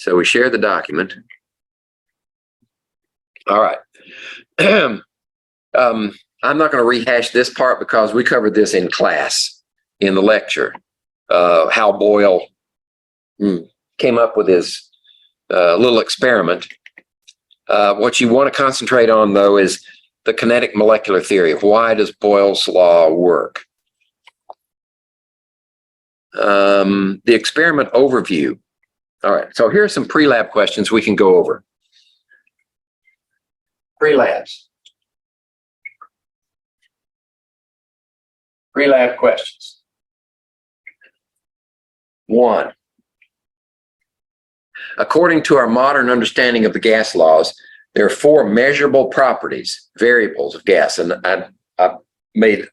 So we share the document. All right. I'm not going to rehash this part because we covered this in class in the lecture, how Boyle came up with his little experiment. What you want to concentrate on, though, is the kinetic molecular theory. Why does Boyle's law work? The experiment overview. All right, so here are some pre-lab questions we can go over. Pre-labs. Pre-lab questions. 1. According to our modern understanding of the gas laws, there are 4 measurable properties, variables of gas, and I made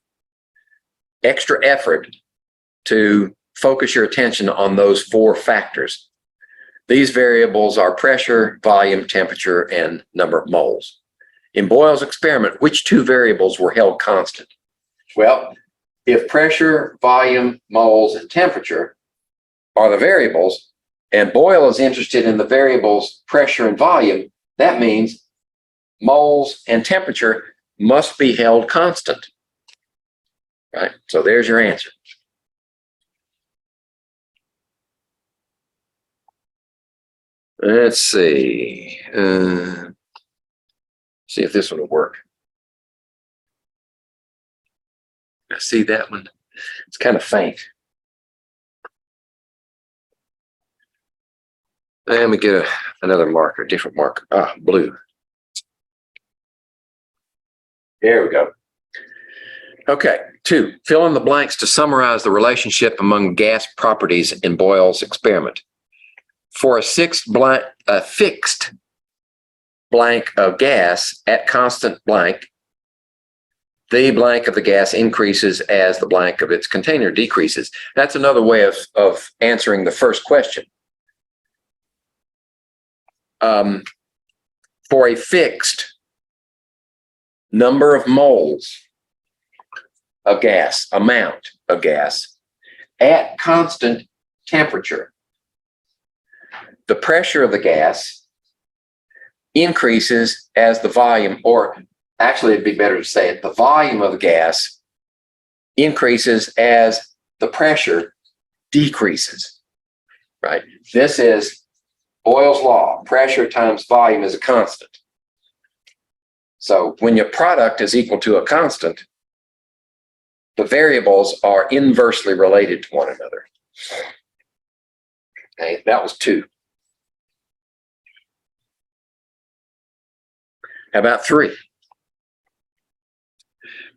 extra effort to focus your attention on those 4 factors. These variables are pressure, volume, temperature, and number of moles. In Boyle's experiment, which 2 variables were held constant? Well, if pressure, volume, moles, and temperature are the variables, and Boyle is interested in the variables pressure and volume, that means moles and temperature must be held constant. Right? So there's your answer. Let's see. See if this one will work. I see that one. It's kind of faint. Let me get another marker, different marker. Ah, blue. There we go. Okay, 2. Fill in the blanks to summarize the relationship among gas properties in Boyle's experiment. For a fixed blank of gas at constant blank, the blank of the gas increases as the blank of its container decreases. That's another way of answering the first question. For a fixed number of moles of gas, amount of gas, at constant temperature, the pressure of the gas increases as the volume, or actually it'd be better to say it, the volume of the gas increases as the pressure decreases, right? This is Boyle's law. Pressure times volume is a constant. So when your product is equal to a constant, the variables are inversely related to one another. Okay, that was 2. How about 3?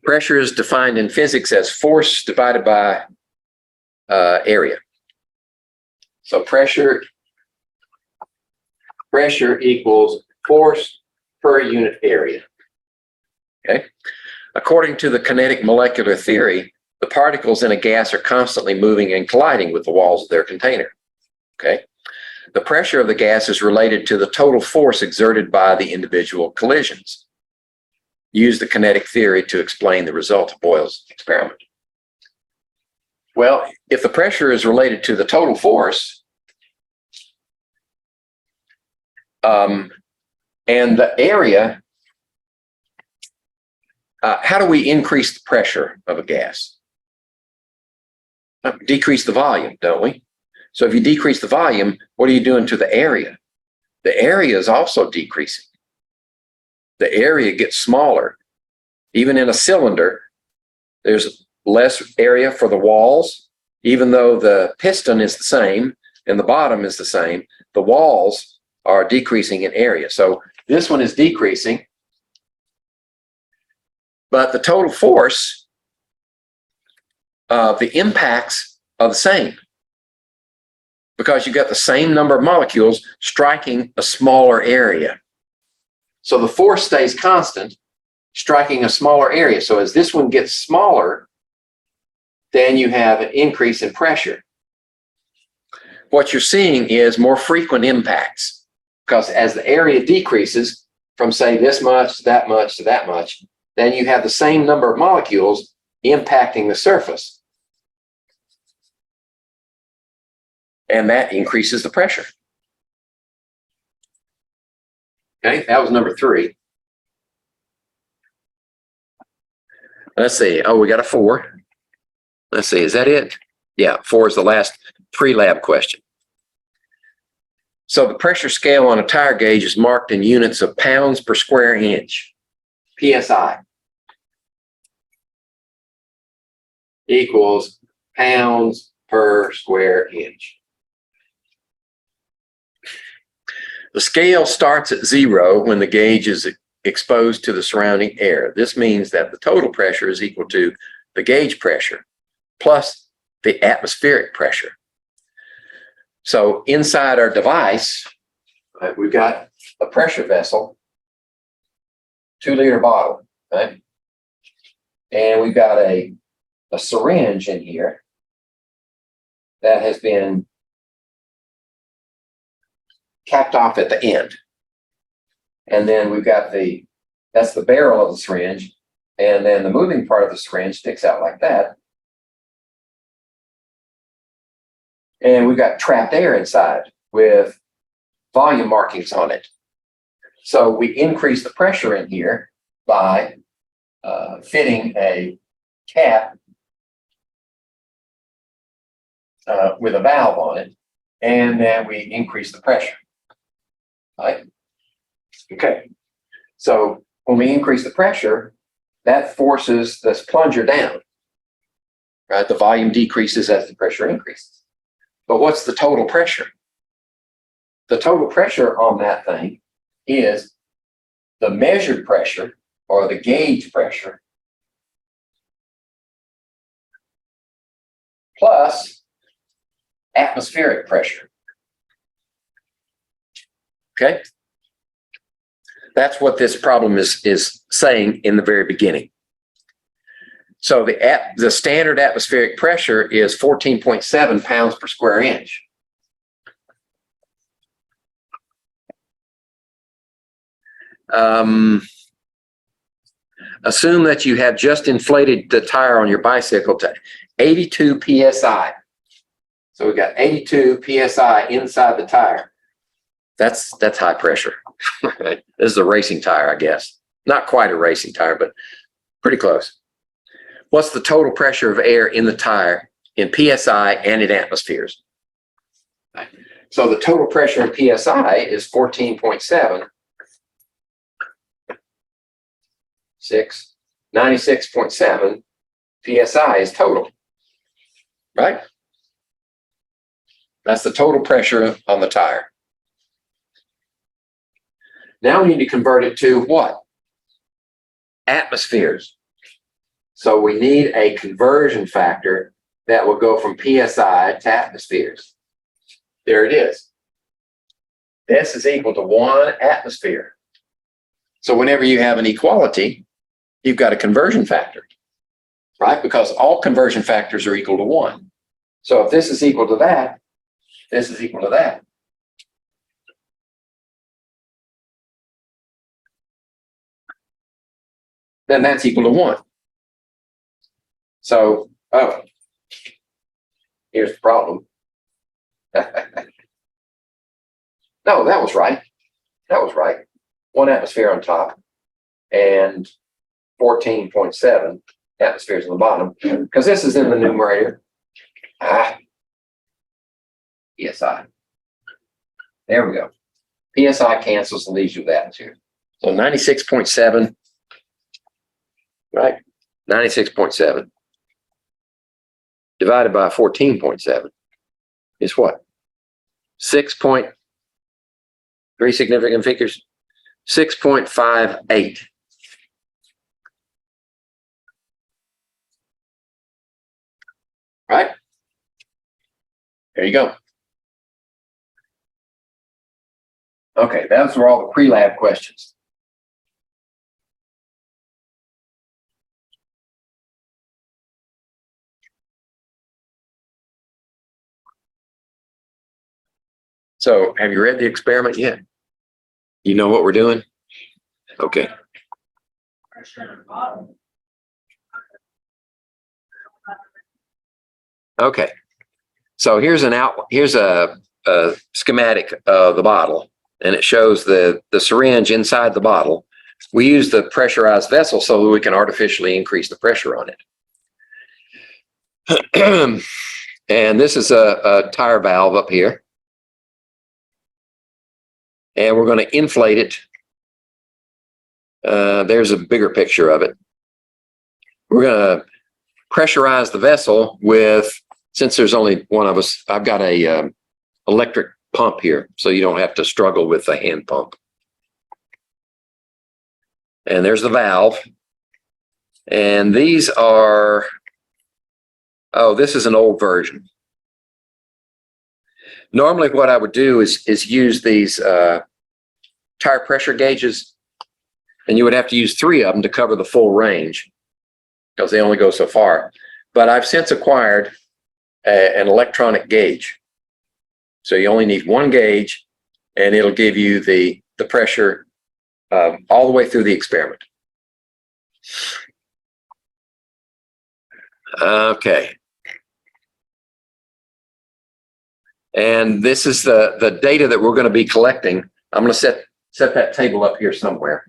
Pressure is defined in physics as force divided by area. So pressure equals force per unit area. Okay. According to the kinetic molecular theory, the particles in a gas are constantly moving and colliding with the walls of their container. Okay. The pressure of the gas is related to the total force exerted by the individual collisions. Use the kinetic theory to explain the result of Boyle's experiment. Well, if the pressure is related to the total force, and the area, how do we increase the pressure of a gas? Decrease the volume, don't we? So if you decrease the volume, what are you doing to the area? The area is also decreasing. The area gets smaller. Even in a cylinder, there's less area for the walls. Even though the piston is the same and the bottom is the same, the walls are decreasing in area. So this one is decreasing, but the total force of the impacts are the same because you've got the same number of molecules striking a smaller area. So the force stays constant, striking a smaller area. So as this one gets smaller, then you have an increase in pressure. What you're seeing is more frequent impacts because as the area decreases from, say, this much to that much to that much, then you have the same number of molecules impacting the surface. And that increases the pressure. Okay, that was number 3. Let's see. Oh, we got a 4. Let's see. Is that it? Yeah, 4 is the last pre-lab question. So the pressure scale on a tire gauge is marked in units of pounds per square inch. PSI equals pounds per square inch. The scale starts at 0 when the gauge is exposed to the surrounding air. This means that the total pressure is equal to the gauge pressure plus the atmospheric pressure. So inside our device, we've got a pressure vessel, 2-liter bottle, right? And we've got a syringe in here that has been capped off at the end. And then we've got that's the barrel of the syringe, and then the moving part of the syringe sticks out like that. And we've got trapped air inside with volume markings on it. So we increase the pressure in here by fitting a cap with a valve on it, and then we increase the pressure. Right? Okay. So when we increase the pressure, that forces this plunger down. Right? The volume decreases as the pressure increases. But what's the total pressure? The total pressure on that thing is the measured pressure, or the gauge pressure, plus atmospheric pressure. Okay? That's what this problem is saying in the very beginning. So the standard atmospheric pressure is 14.7 pounds per square inch. Assume that you have just inflated the tire on your bicycle to 82 psi. So we've got 82 psi inside the tire. That's high pressure. This is a racing tire, I guess. Not quite a racing tire, but pretty close. What's the total pressure of air in the tire in psi and in atmospheres? So the total pressure in psi is 14.7. 96.7 psi is total, right? That's the total pressure on the tire. Now we need to convert it to what? Atmospheres. So we need a conversion factor that will go from psi to atmospheres. There it is. This is equal to 1 atmosphere. So whenever you have an equality, you've got a conversion factor, right? Because all conversion factors are equal to 1. So if this is equal to that, this is equal to that. Then that's equal to 1. So, here's the problem. No, that was right. That was right. 1 atmosphere on top and 14.7 atmospheres on the bottom, because this is in the numerator. PSI. There we go. PSI cancels and leaves you with atmosphere. So 96.7, right? 96.7 divided by 14.7 is what? 6.3 significant figures? 6.58. Right? There you go. Okay, those were all the pre-lab questions. So, have you read the experiment yet? You know what we're doing? Okay. Okay. So here's a schematic of the bottle, and it shows the syringe inside the bottle. We use the pressurized vessel so that we can artificially increase the pressure on it. And this is a tire valve up here. And we're going to inflate it. There's a bigger picture of it. We're going to pressurize the vessel with, since there's only one of us, I've got a electric pump here, so you don't have to struggle with the hand pump. And there's the valve. And these are, oh, this is an old version. Normally what I would do is use these tire pressure gauges, and you would have to use 3 of them to cover the full range because they only go so far. But I've since acquired an electronic gauge. So you only need 1 gauge, and it'll give you the pressure all the way through the experiment. Okay. And this is the data that we're going to be collecting. I'm going to set that table up here somewhere.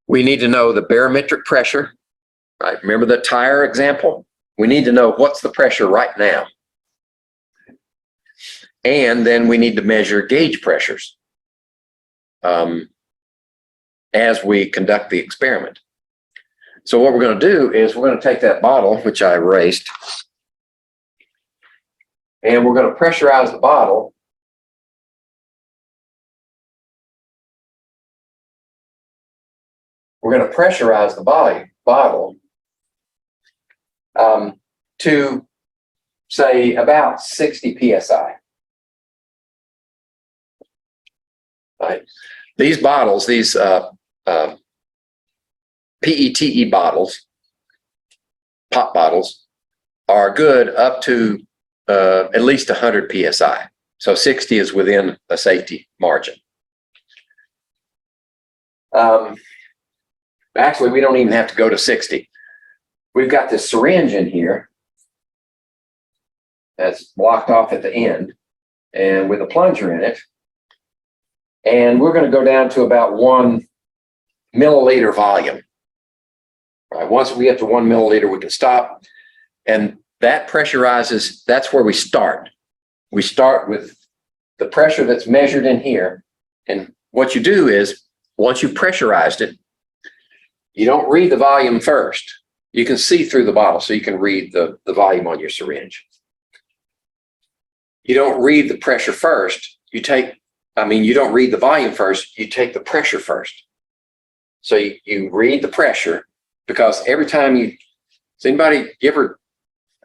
We need to know the barometric pressure, right? Remember the tire example? We need to know what's the pressure right now. And then we need to measure gauge pressures as we conduct the experiment. So what we're going to do is we're going to take that bottle, which I erased, and we're going to pressurize the bottle. We're going to pressurize the bottle to, say, about 60 psi. Right. These bottles, these PETE bottles, pop bottles, are good up to at least 100 psi. So 60 is within a safety margin. Actually, we don't even have to go to 60. We've got this syringe in here that's blocked off at the end, and with a plunger in it. And we're going to go down to about 1 milliliter volume. Right. Once we get to 1 milliliter, we can stop. And that pressurizes, that's where we start. We start with the pressure that's measured in here. And what you do is, once you've pressurized it, you don't read the volume first. You can see through the bottle, so you can read the volume on your syringe. You don't read the pressure first. You don't read the volume first. You take the pressure first. So you read the pressure, because every time you ever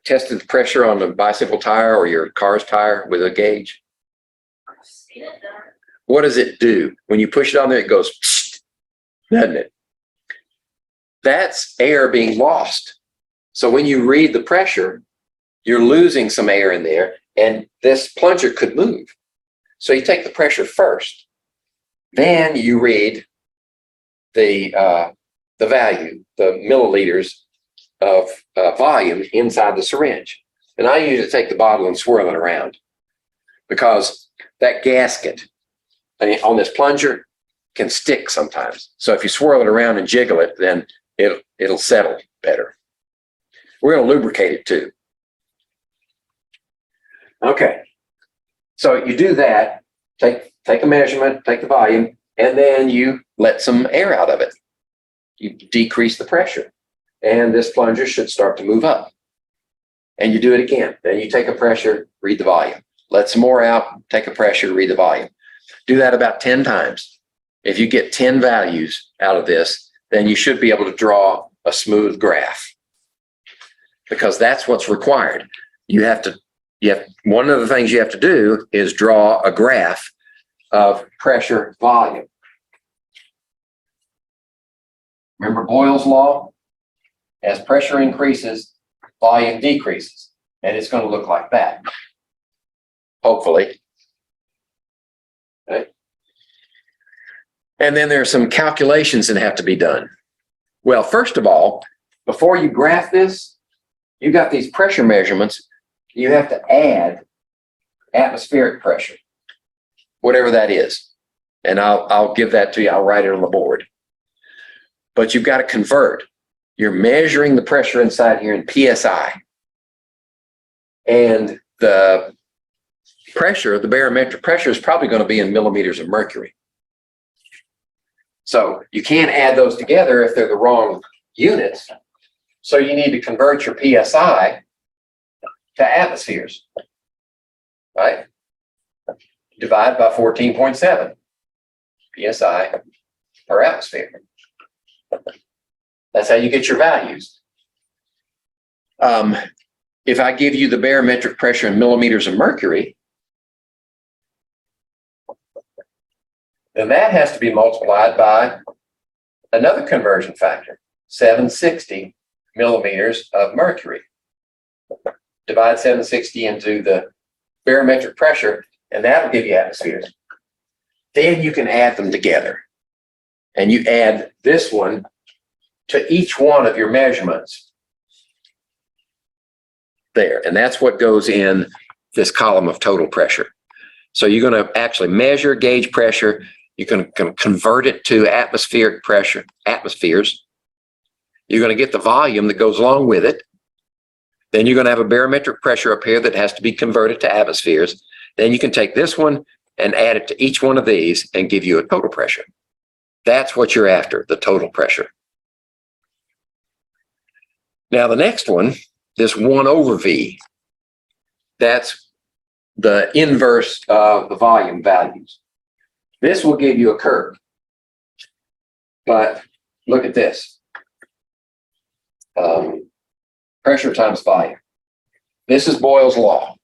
tested the pressure on the bicycle tire or your car's tire with a gauge? I've seen it done. What does it do? When you push it on there, it goes, doesn't it? That's air being lost. So when you read the pressure, you're losing some air in there, and this plunger could move. So you take the pressure first, then you read the value, the milliliters of volume inside the syringe. And I usually take the bottle and swirl it around, because that gasket on this plunger can stick sometimes. So if you swirl it around and jiggle it, then it'll settle better. We're going to lubricate it too. Okay. So you do that, take a measurement, take the volume, and then you let some air out of it. You decrease the pressure, and this plunger should start to move up. And you do it again. Then you take a pressure, read the volume. Let some more out, take a pressure, read the volume. Do that about 10 times. If you get 10 values out of this, then you should be able to draw a smooth graph, because that's what's required. One of the things you have to do is draw a graph of pressure volume. Remember Boyle's law? As pressure increases, volume decreases, and it's going to look like that, hopefully. Okay. And then there are some calculations that have to be done. Well, first of all, before you graph this, you got these pressure measurements. You have to add atmospheric pressure. whatever that is. And I'll give that to you. I'll write it on the board. But you've got to convert. You're measuring the pressure inside here in PSI. And the pressure, the barometric pressure, is probably going to be in millimeters of mercury. So you can't add those together if they're the wrong units. So you need to convert your PSI to atmospheres, right? Divide by 14.7 PSI per atmosphere. That's how you get your values. If I give you the barometric pressure in millimeters of mercury, then that has to be multiplied by another conversion factor, 760 millimeters of mercury. Divide 760 into the barometric pressure, and that'll give you atmospheres. Then you can add them together. And you add this one to each one of your measurements there. And that's what goes in this column of total pressure. So you're going to actually measure gauge pressure. You can convert it to atmospheric pressure, atmospheres. You're going to get the volume that goes along with it. Then you're going to have a barometric pressure up here that has to be converted to atmospheres. Then you can take this one and add it to each one of these and give you a total pressure. That's what you're after, the total pressure. Now the next one, this 1 over V, that's the inverse of the volume values. This will give you a curve. But look at this. Pressure times volume. This is Boyle's law.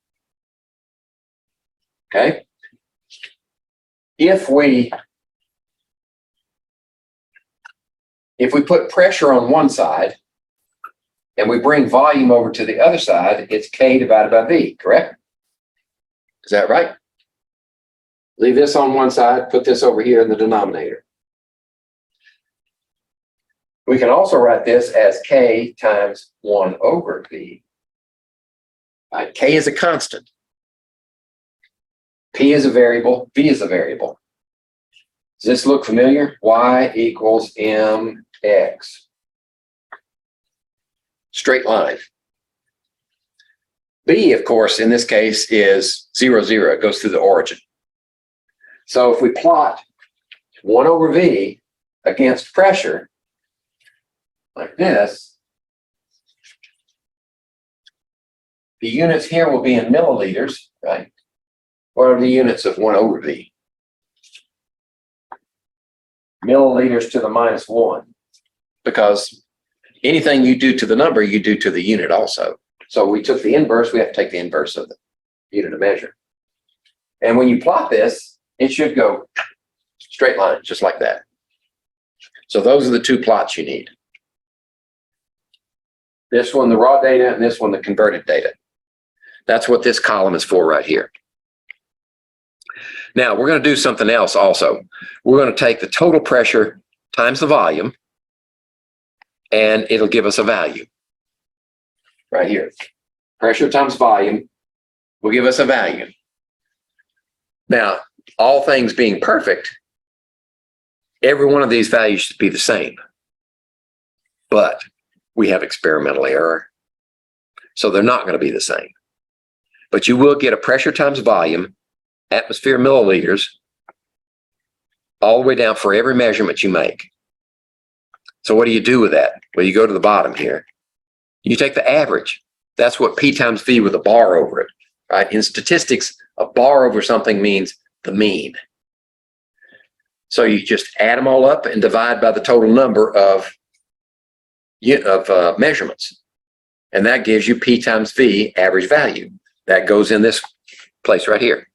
Okay? If we put pressure on one side and we bring volume over to the other side, it's K divided by V, correct? Is that right? Leave this on one side, put this over here in the denominator. We can also write this as K times 1 over V. Right? K is a constant. P is a variable, V is a variable. Does this look familiar? Y equals mx. Straight line. B, of course, in this case is 0, 0. It goes through the origin. So if we plot 1 over V against pressure, like this, the units here will be in milliliters, right? What are the units of 1 over V? Milliliters to the minus 1. Because anything you do to the number, you do to the unit also. So we took the inverse, we have to take the inverse of the unit of measure. And when you plot this, it should go straight line, just like that. So those are the two plots you need. This one, the raw data, and this one, the converted data. That's what this column is for right here. Now, we're going to do something else also. We're going to take the total pressure times the volume, and it'll give us a value right here. Pressure times volume will give us a value. Now, all things being perfect, every one of these values should be the same. But we have experimental error, so they're not going to be the same. But you will get a pressure times volume, atmosphere milliliters, all the way down for every measurement you make. So what do you do with that? Well, you go to the bottom here. You take the average. That's what P times V with a bar over it, right? In statistics, a bar over something means the mean. So you just add them all up and divide by the total number of measurements. And that gives you P times V average value. That goes in this place right here.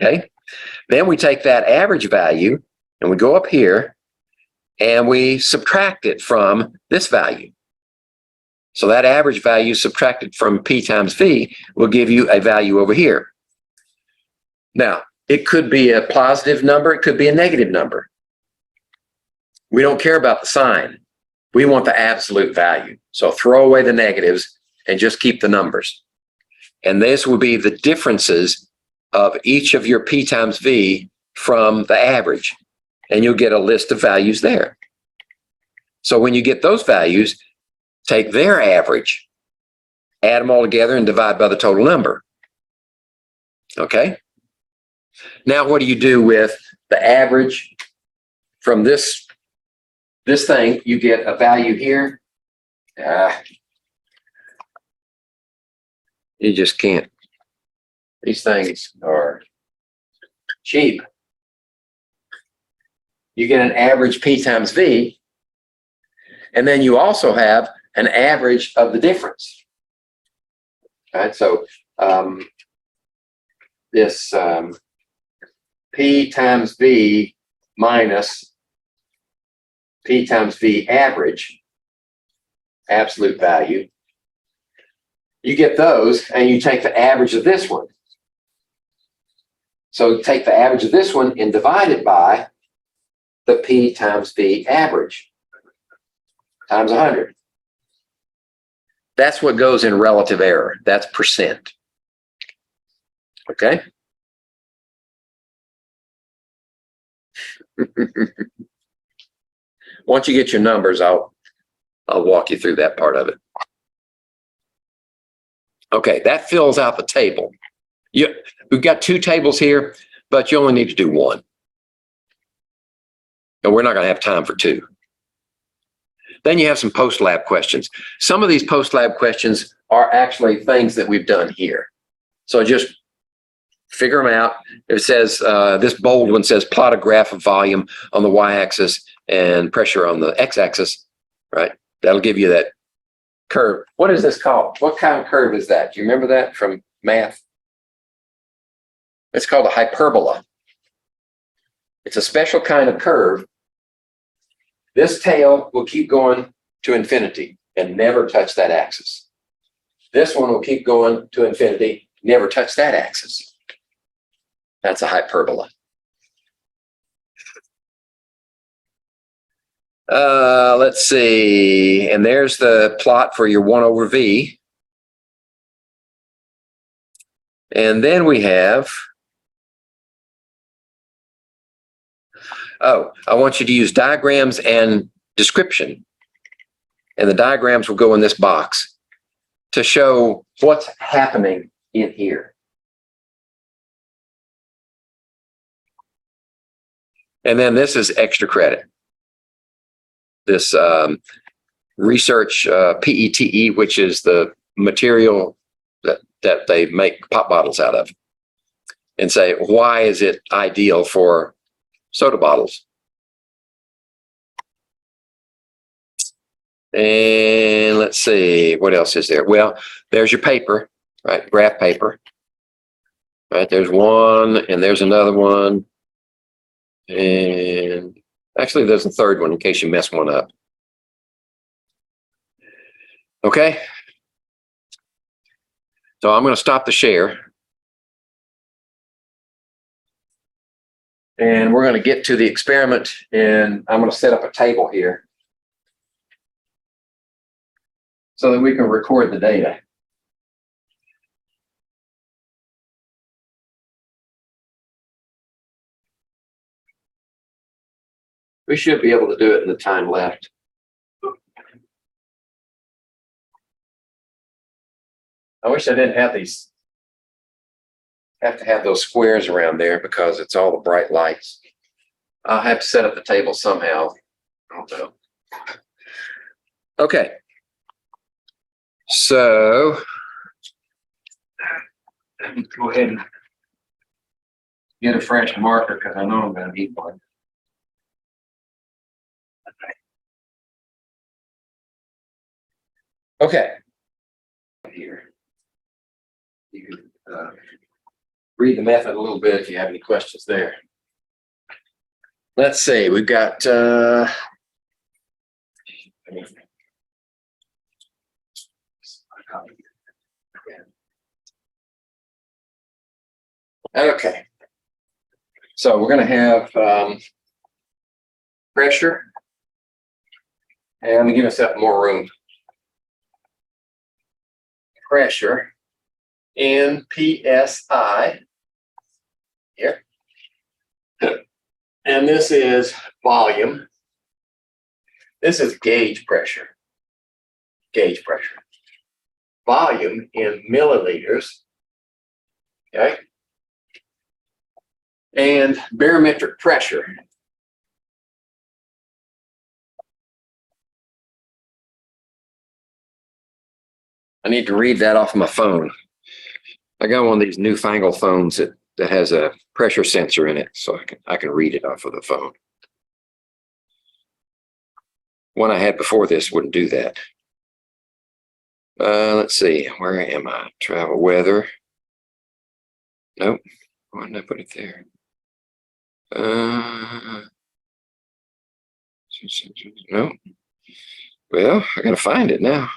Okay. Then we take that average value and we go up here and we subtract it from this value. So that average value subtracted from P times V will give you a value over here. Now, it could be a positive number, it could be a negative number. We don't care about the sign. We want the absolute value. So throw away the negatives and just keep the numbers. And this will be the differences of each of your P times V from the average, and you'll get a list of values there. So when you get those values, take their average, add them all together, and divide by the total number. Okay? Now what do you do with the average from this thing? You get a value here. You just can't. These things are cheap. You get an average P times V, and then you also have an average of the difference. All right, so this P times V minus P times V average, absolute value, you get those, and you take the average of this one. So take the average of this one and divide it by the P times V average times 100. That's what goes in relative error. That's percent. Okay? Once you get your numbers, I'll walk you through that part of it. Okay, that fills out the table. We've got two tables here, but you only need to do one. And we're not going to have time for two. Then you have some post-lab questions. Some of these post-lab questions are actually things that we've done here. So just figure them out. It says, this bold one says plot a graph of volume on the y-axis and pressure on the x-axis, right? That'll give you that curve. What is this called? What kind of curve is that? Do you remember that from math? It's called a hyperbola. It's a special kind of curve. This tail will keep going to infinity and never touch that axis. This one will keep going to infinity, never touch that axis. That's a hyperbola. Let's see. And there's the plot for your 1 over V. And then we have, I want you to use diagrams and description. And the diagrams will go in this box to show what's happening in here. And then this is extra credit. This research PETE, which is the material that they make pop bottles out of, and say, why is it ideal for soda bottles? And let's see, what else is there? Well, there's your paper, right? Graph paper. Right, there's one, and there's another one. And actually, there's a third one in case you mess one up. Okay. So I'm going to stop the share. And we're going to get to the experiment, and I'm going to set up a table here so that we can record the data. We should be able to do it in the time left. I wish I didn't have these. Have to have those squares around there because it's all the bright lights. I'll have to set up the table somehow. I don't know. Okay. So let me go ahead and get a fresh marker because I know I'm going to need one. Okay. Here. You can read the method a little bit if you have any questions there. Let's see, we've got okay. So we're going to have pressure, and let me give myself more room. Pressure in PSI here. And this is volume. This is gauge pressure. Gauge pressure. Volume in milliliters. Okay. And barometric pressure. I need to read that off my phone. I got one of these newfangled phones that has a pressure sensor in it, so I can read it off of the phone. One I had before this wouldn't do that. Let's see, where am I? Travel weather. Nope. Why didn't I put it there? No. Well, I gotta find it now.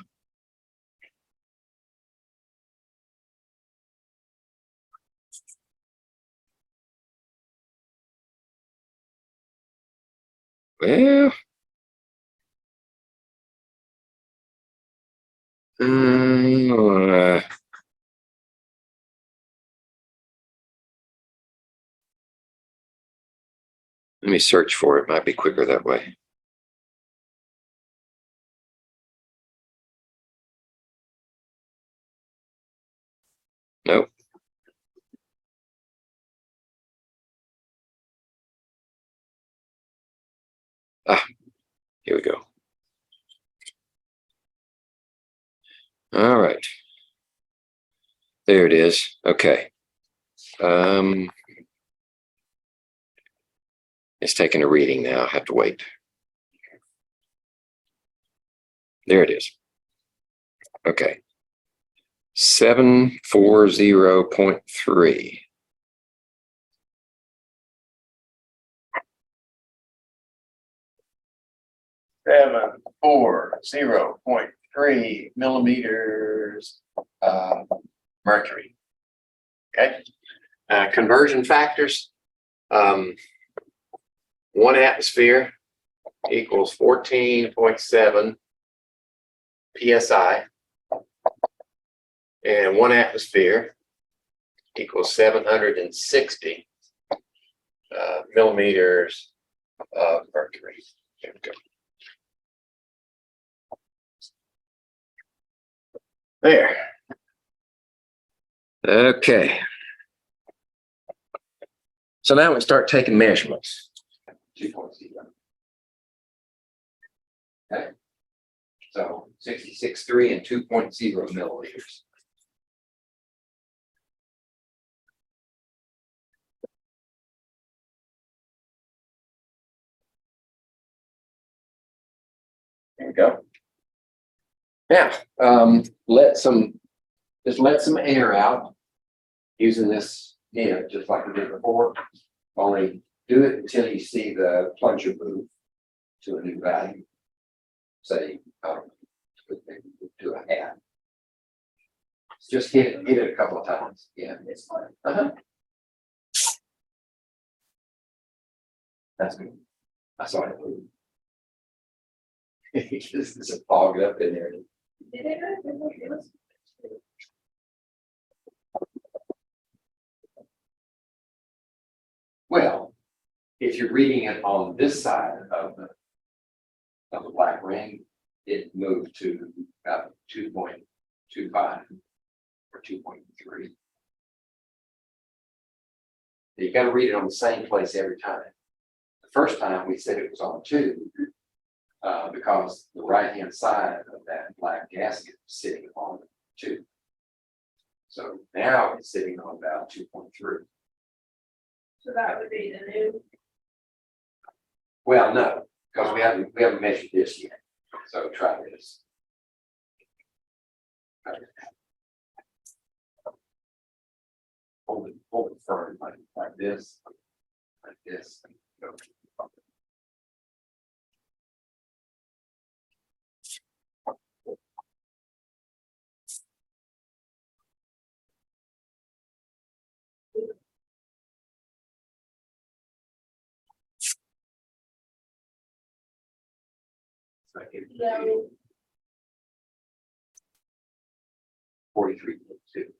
Well, let me search for it. Might be quicker that way. Nope. Ah, here we go. All right. There it is. Okay. It's taking a reading now. I have to wait. There it is. Okay. 740.3. Seven, 4, 0.3 millimeters mercury. Okay. Conversion factors. 1 atmosphere equals 14.7 psi, and 1 atmosphere equals 760 millimeters of mercury. There we go. There. Okay. So now we start taking measurements. 2.0. Okay. So 66.3 and 2.0 milliliters. There we go. Now, let some air out using this nib, just like we did before. Only do it until you see the plunger move to a new value. Say, do a half. Just hit it a couple of times. Yeah, it's fine. That's good. I saw it move. This is fogged up in there. Well, if you're reading it on this side of the black ring, it moved to about 2.25 or 2.3. You got to read it on the same place every time. The first time we said it was on 2 because the right-hand side of that black gasket is sitting on 2. So now it's sitting on about 2.3. So that would be the new. Well, no, because we haven't measured this yet. So try this. Hold it firm like this, like this. Go. No. 43.2.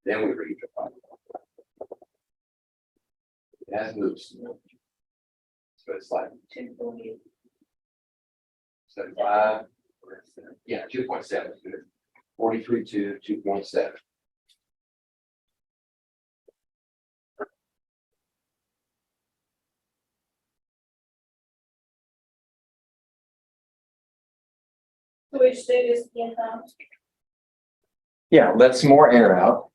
Then we read the bottom. Has moved. So it's like 240. 75. Yeah, 2.7. 43 to 2.7. So we should do this again now. Yeah, let some more air out.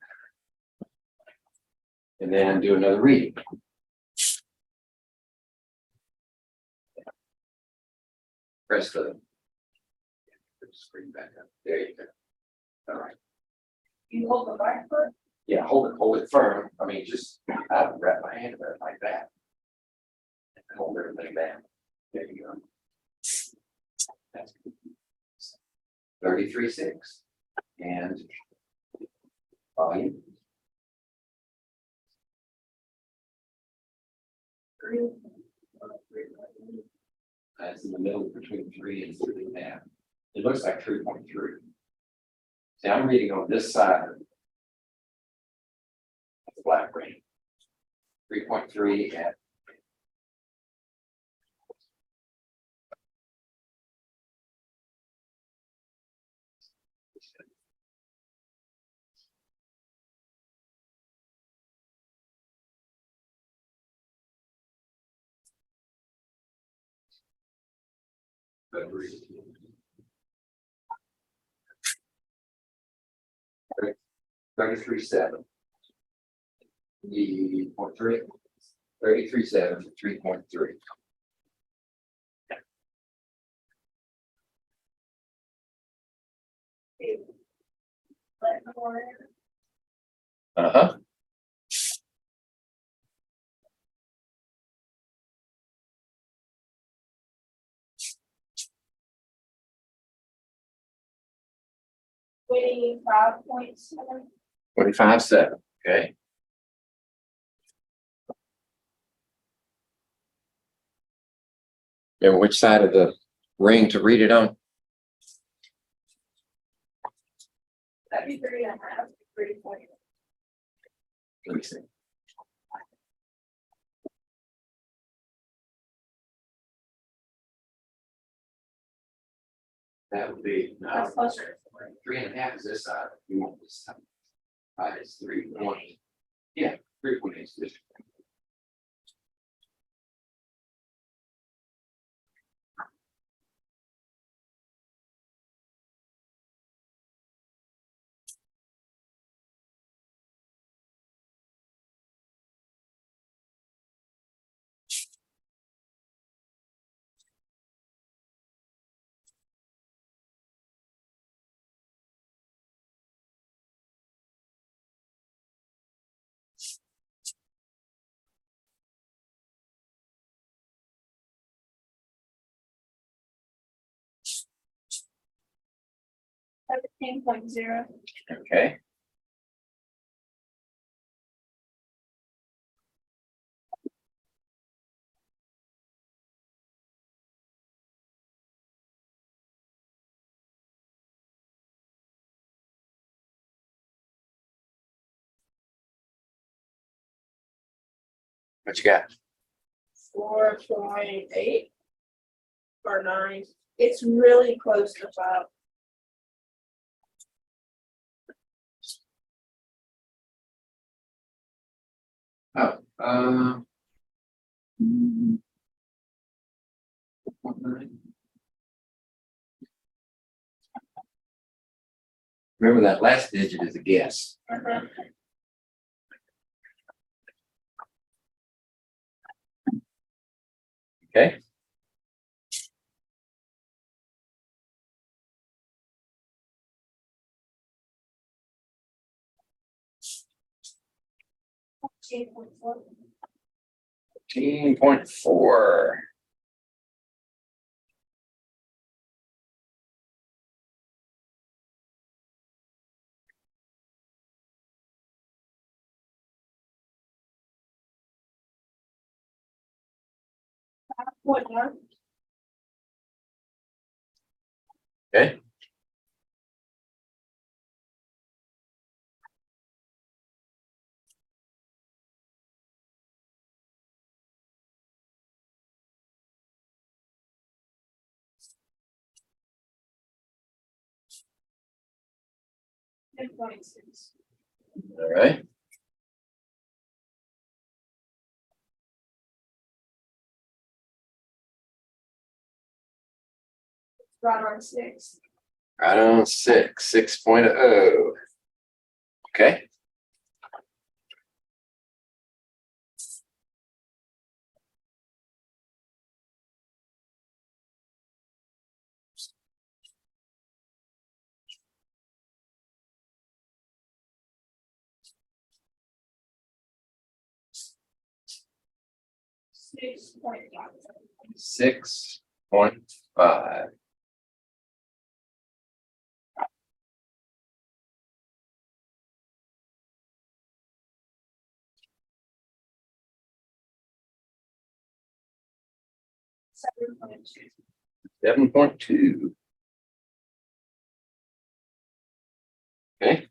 And then do another reading. Press the screen back up. There you go. All right. You hold the back foot. Yeah, hold it firm. I mean, just wrap my hand around it like that. And hold everything down. There you go. That's 33.6. And volume. That's in the middle between 3 and 3.5. It looks like 3.3. See, I'm reading on this side of the black ring. 3.3 at February. 33.7. The 0.3. 33.7 to 3.3. Uh-huh. Waiting 5.7. 25.7. Okay. Remember which side of the ring to read it on? That'd be 3.5. 3.8. Let me see. That would be That's closer. 3.5 is this side. You want this side. It's 3.1. Yeah, 3.8 is this. Seventeen point zero. Okay. What you got? 4.8 or 9. It's really close to 5. Oh, remember that last digit is a guess. Okay. Eight point four. 14.4. What more? Okay. 10.6. All right. Right on 6. Right on 6.0. Okay. Six point 6.5. seven point 2. 7.2. Okay.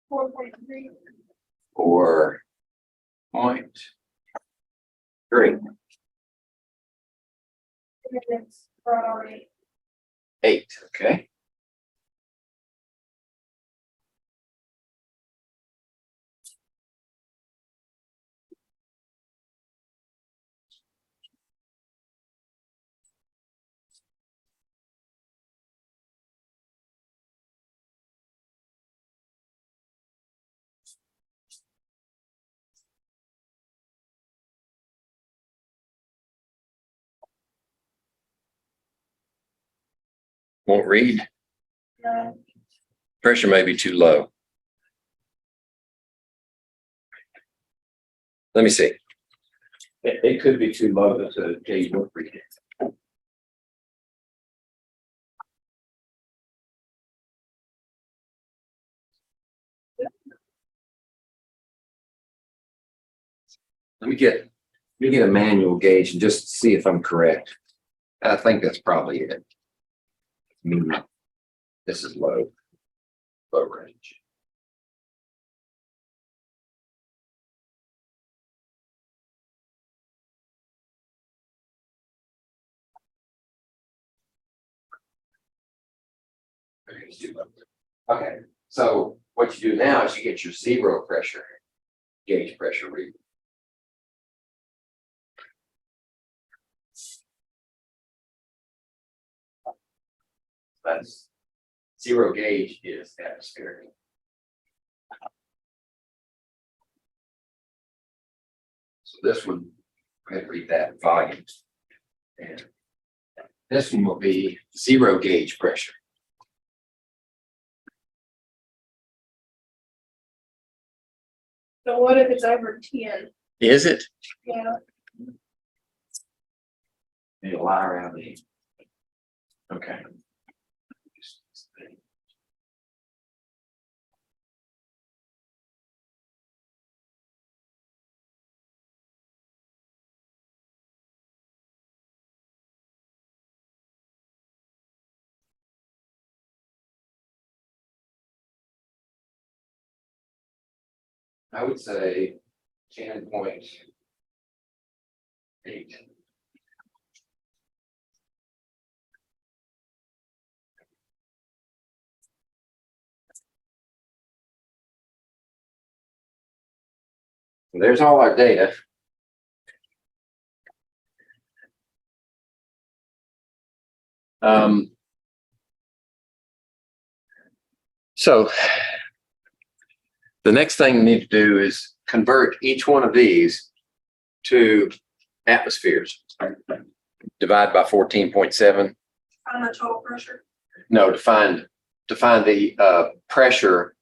Four point 3. 4.3. It's right on 8. 8. Okay. Won't read. No. Pressure may be too low. Let me see. It could be too low to gauge what reading. Let me get a manual gauge and just see if I'm correct. I think that's probably it. This is low range. Okay, so what you do now is you get your zero pressure gauge pressure reading. That's zero gauge is atmospheric. So this one, go ahead and read that volume. And this one will be zero gauge pressure. So what if it's over 10? Is it? Yeah. It'll lie around the. Okay. I would say 10.8. There's all our data. So the next thing we need to do is convert each one of these to atmospheres. Divide by 14.7. How much total pressure? No, to find the pressure,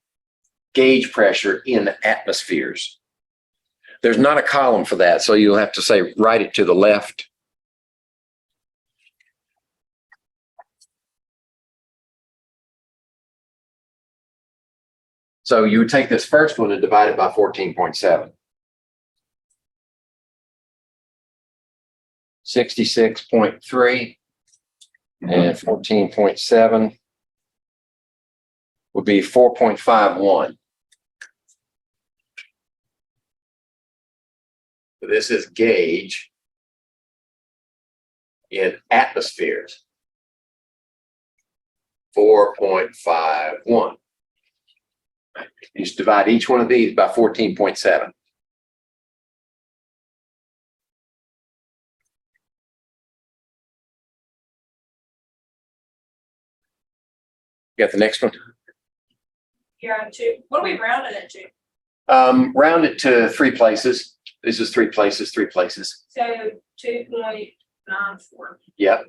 gauge pressure in atmospheres. There's not a column for that, so you'll have to say write it to the left. So you would take this first one and divide it by 14.7. 66.3 and 14.7 would be 4.51. This is gauge in atmospheres. 4.51. You just divide each one of these by 14.7. Got the next one? Yeah, two. What are we rounding it to? Round it to 3 places. This is 3 places, 3 places. So 2.94. Yep.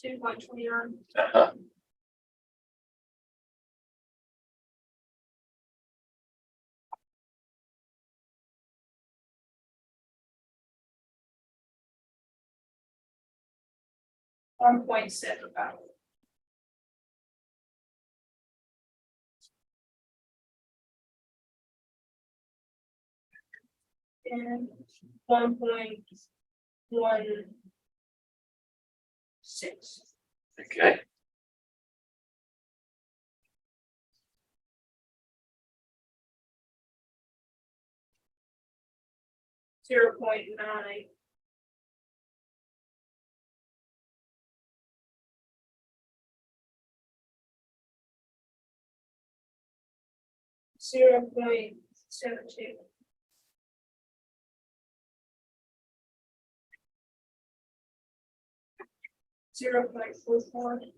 $2.29. Uh-huh. $1.75. And 1.16. Okay. $0.9. $0.72. $0.44.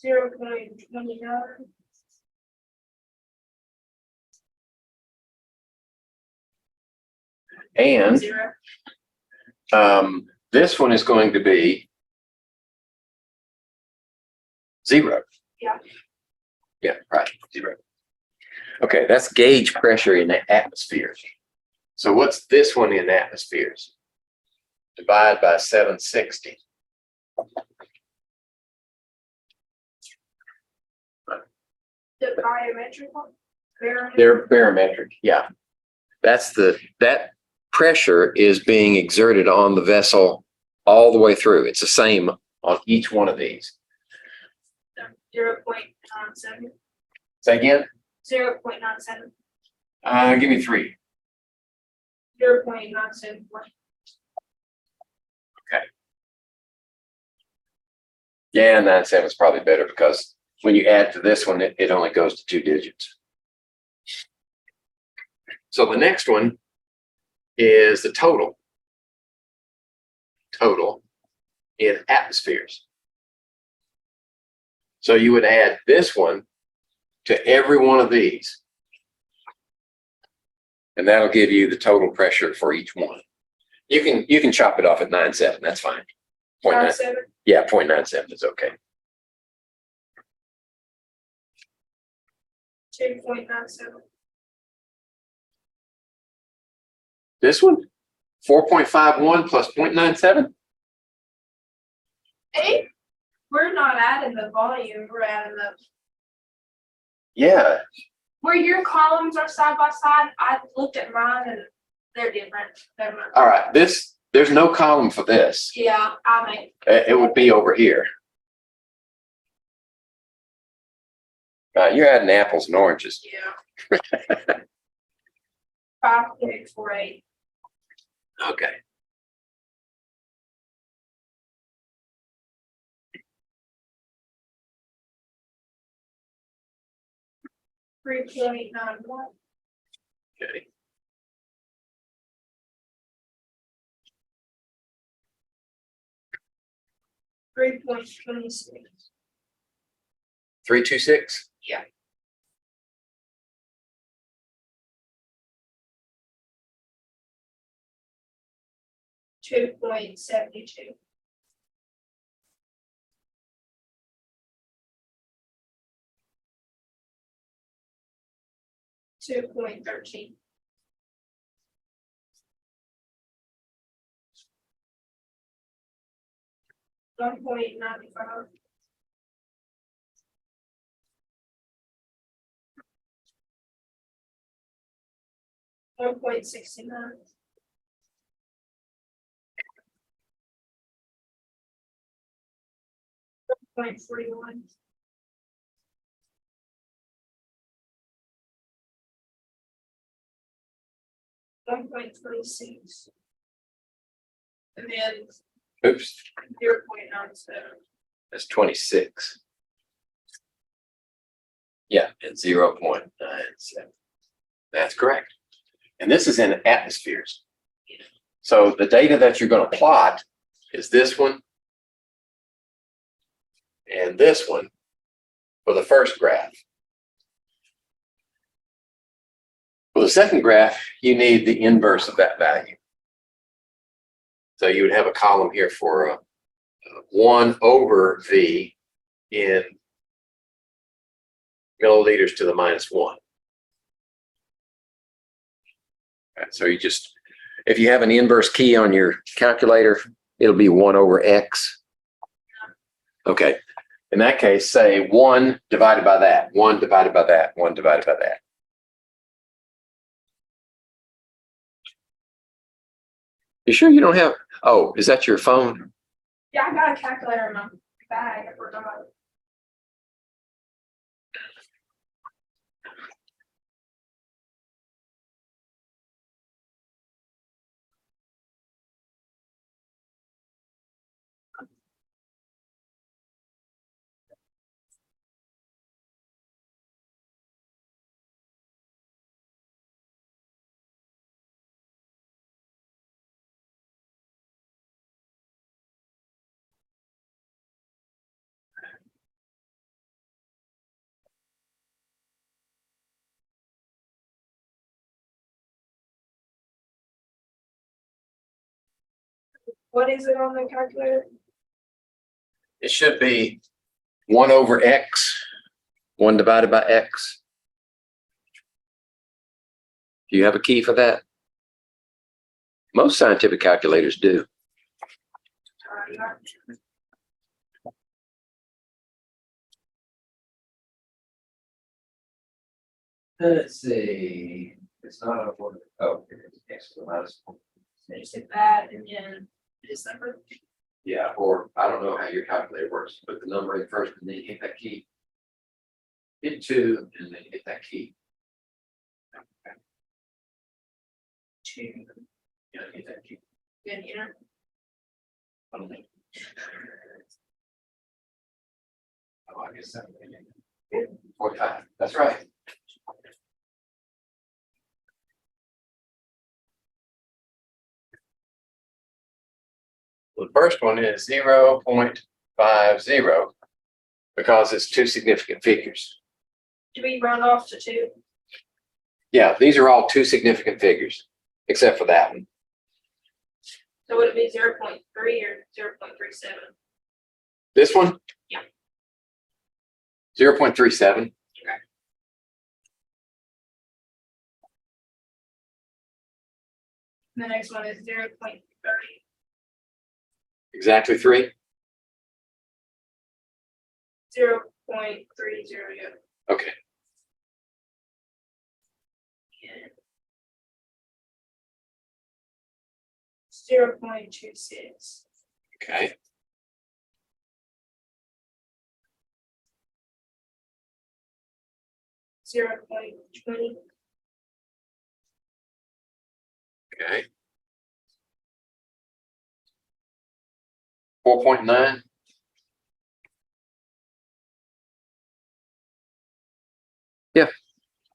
$0.29. And Zero. this one is going to be 0. Yeah. Yeah, right, 0. Okay, that's gauge pressure in the atmospheres. So what's this one in atmospheres? Divide by 760. The biometric one? They're barometric, yeah. That pressure is being exerted on the vessel all the way through. It's the same on each one of these. 0.97. Say again? 0.97. Give me 3. 0.974. Okay. Yeah, 97 is probably better because when you add to this one, it only goes to 2 digits. So the next one is the total in atmospheres. So you would add this one to every one of these. And that'll give you the total pressure for each one. You can chop it off at 97, that's fine. 0.9, 97. yeah, 0.97 is okay. 2.97. This one, 4.51 plus 0.97? Hey, we're not adding the volume, we're adding the, Yeah, where your columns are side by side, I looked at mine and they're different. Never mind. all right, there's no column for this. Yeah, I mean, It would be over here. You're adding apples and oranges. yeah. 5.48. Okay. $3.91. Okay. $3.26. 326? Yeah. $2.72. $2.13. $1.95. 1.69. 0.41. 1.26. And then Oops, 0.97. that's 26. Yeah, and 0.97. That's correct. And this is in atmospheres. So the data that you're going to plot is this one and this one for the first graph. For the second graph, you need the inverse of that value. So you would have a column here for 1 over V in milliliters to the -1. Right, so you just, if you have an inverse key on your calculator, it'll be 1 over X. Okay. In that case, say 1 divided by that, 1 divided by that, 1 divided by that. You sure you don't have, oh, is that your phone? Yeah, I got a calculator in my bag. I forgot. What is it on the calculator? It should be 1 over X, 1 divided by X. Do you have a key for that? Most scientific calculators do. Let's see. It's not a one. Oh, it's X to the -1. So just hit that and then December. Yeah, or I don't know how your calculator works, but the number in first and then you hit that key. Hit 2 and then hit that key. 2. Yeah, hit that key. Then enter. Oh, I guess that. 45. That's right. Well, the first one is 0.50 because it's 2 significant figures. Do we round off to 2? Yeah, these are all 2 significant figures, except for that one. So would it be 0.3 or 0.37? This one? Yeah. 0.37. Okay. The next one is 0.30. Exactly 3. 0.30. Yeah. Okay. And 0.26. Okay. Zero point 20. Okay. 4.9. Yeah,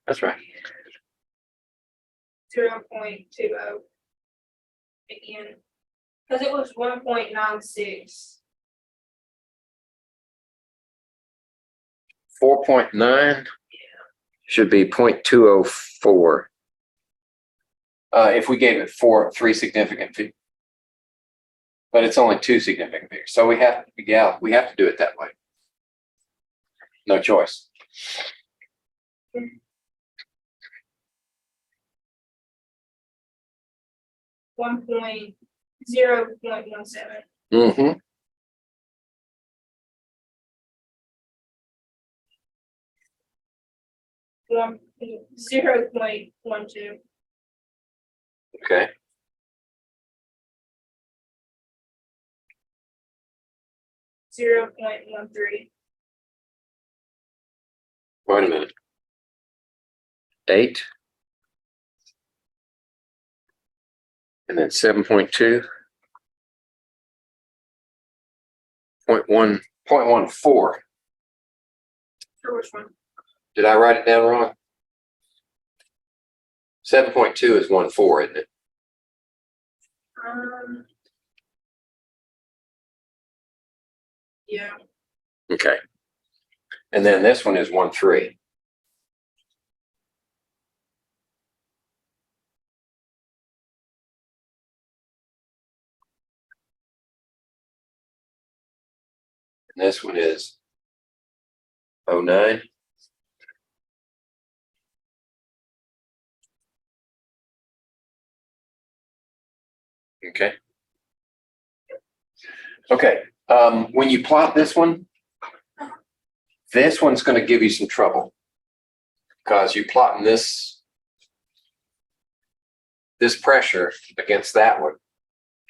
that's right. 0.20. Again, because it was 1.96. 4.9 should be 0.204. If we gave it 3 significant figures, but it's only 2 significant figures, so we have to do it that way. No choice. One point 0.17. Mm-hmm. One 0.12. Okay. .13. Wait a minute. 8. And then 7.2. 0.14. For which one? Did I write it down wrong? 7.2 is 1.4, isn't it? Yeah. Okay. And then this one is 1.3. And this one is 0.9. Okay. Okay. When you plot this one's going to give you some trouble because you're plotting this pressure against that one.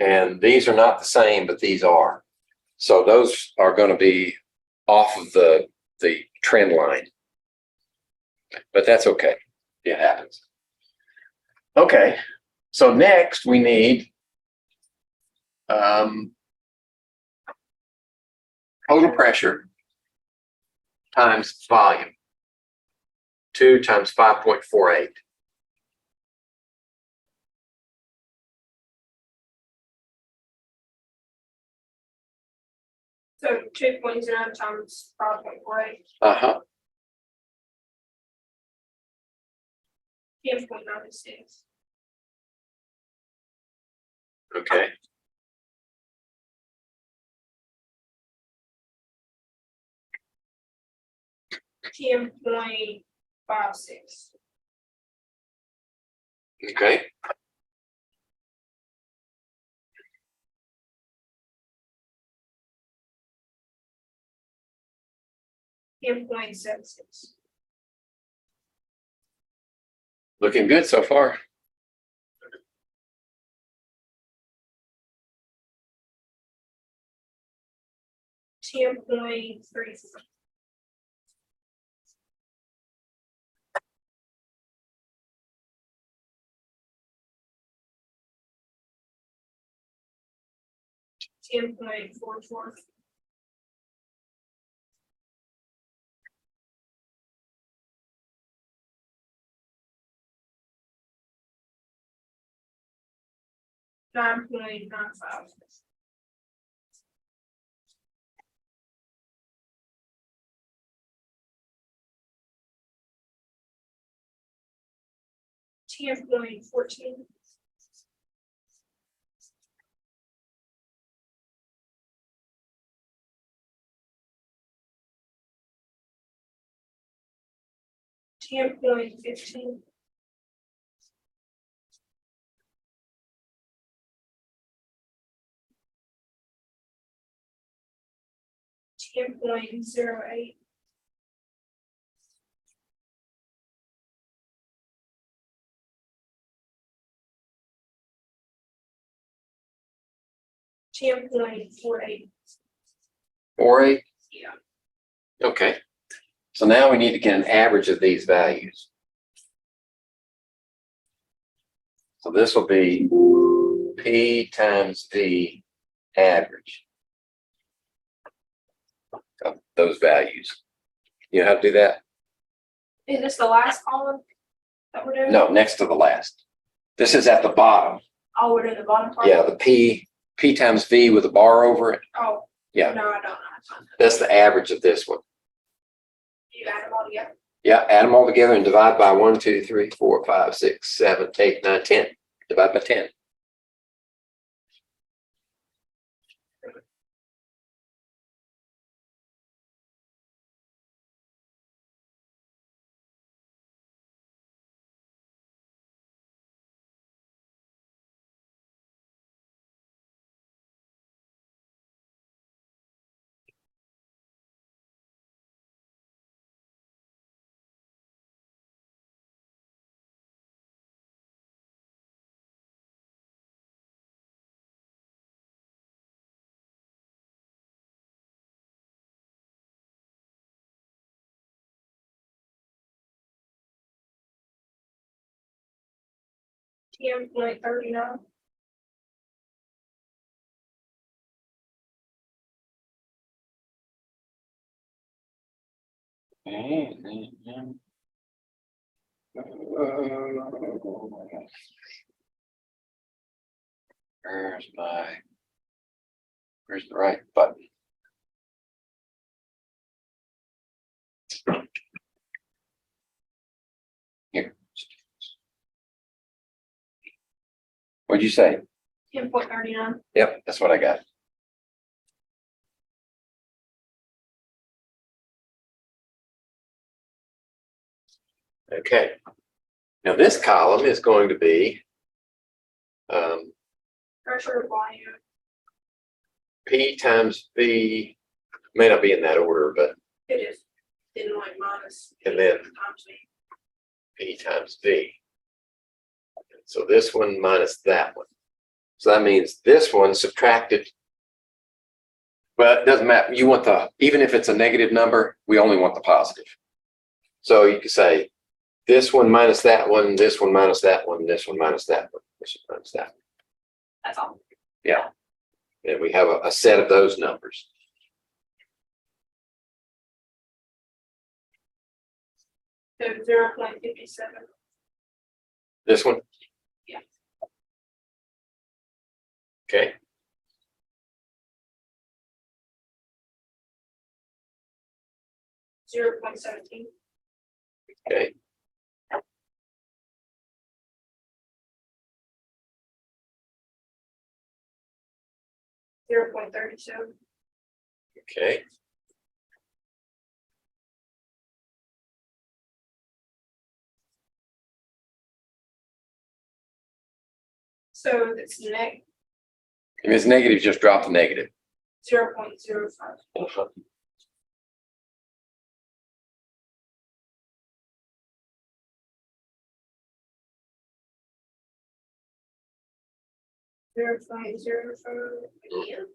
And these are not the same, but these are. So those are going to be off of the trend line. But that's okay. It happens. Okay. So next we need total pressure times volume. 2 times 5.48. So 2.0 times 5.48. Uh-huh. 10.96. Okay. $10.56. Okay. $10.76. Looking good so far. $10.33. $10.44. $9.95. $10.14. $10.15. $10.08. $10.48. 4.8. Yeah. Okay. So now we need to get an average of these values. So this will be P times V average of those values. You know how to do that? Is this the last column that we're doing? No, next to the last. This is at the bottom. Oh, we're doing the bottom part? Yeah, the P times V with a bar over it. Oh. Yeah. No, I don't know. That's the average of this one. You add them all together? Yeah, add them all together and divide by 1, 2, 3, 4, 5, 6, 7, 8, 9, 10. Divide by 10. 10.39. Where's the right button? Here. What'd you say? 10.39. Yep, that's what I got. Okay. Now this column is going to be Pressure volume. P times V, may not be in that order, but It is. Then like minus. and then Times V. P times V. So this one minus that one. So that means this one subtracted. But it doesn't matter. You want the, even if it's a negative number, we only want the positive. So you can say this one minus that one, this one minus that one, this one minus that one, this one minus that one. That's all. Yeah. And we have a set of those numbers. So 0.57. This one? Yeah. Okay. .17. Okay. .37. Okay. So it's negative If it's negative, just drop the negative. 0.05. Uh-huh.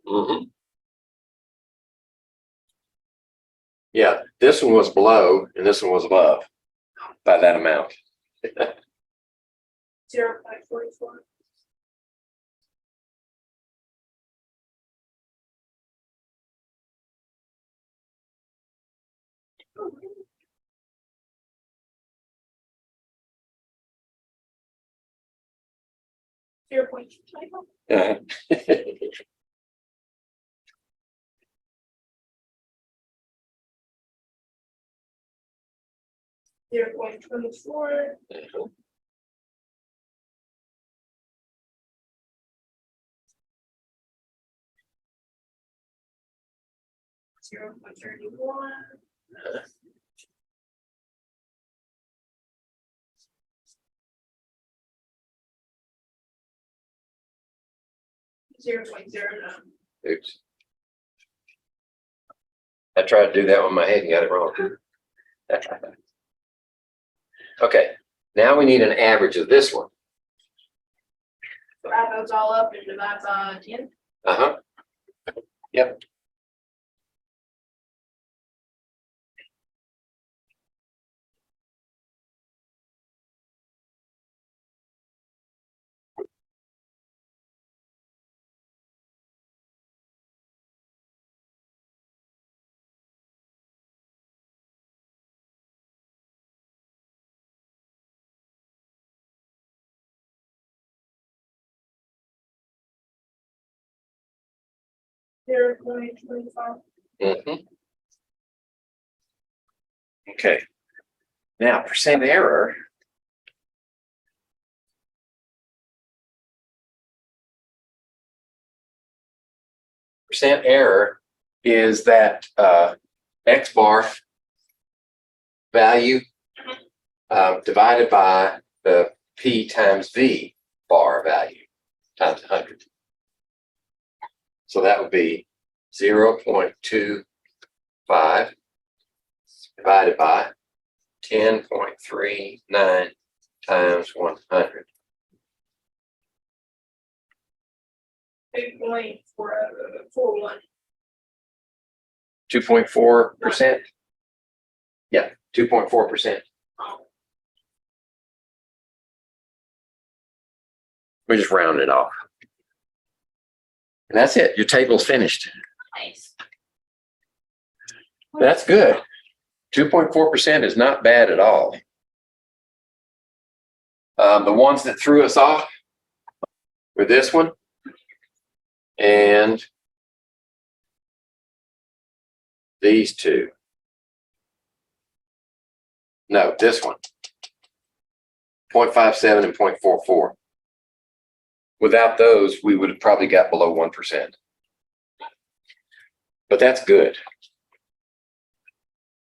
Mm-hmm. Yeah, this one was below and this one was above by that amount. 0.44. Uh-huh. 0.24. Zero point 31. 0.09. Oops. I tried to do that with my head and got it wrong. Okay, now we need an average of this one. So add those all up and divide by 10. Uh-huh. Yep. Zero point 25. Mm-hmm. Okay. Now, percent error. Percent error is that X bar value divided by the P times V bar value times 100. So that would be 0.25 divided by 10.39 times 100. 2.41. 2.4%. Yeah, 2.4%. We just round it off. And that's it. Your table's finished. Nice. That's good. 2.4% is not bad at all. The ones that threw us off were this one and these two. No, this one. 0.57 and 0.44. Without those, we would have probably got below 1%. But that's good.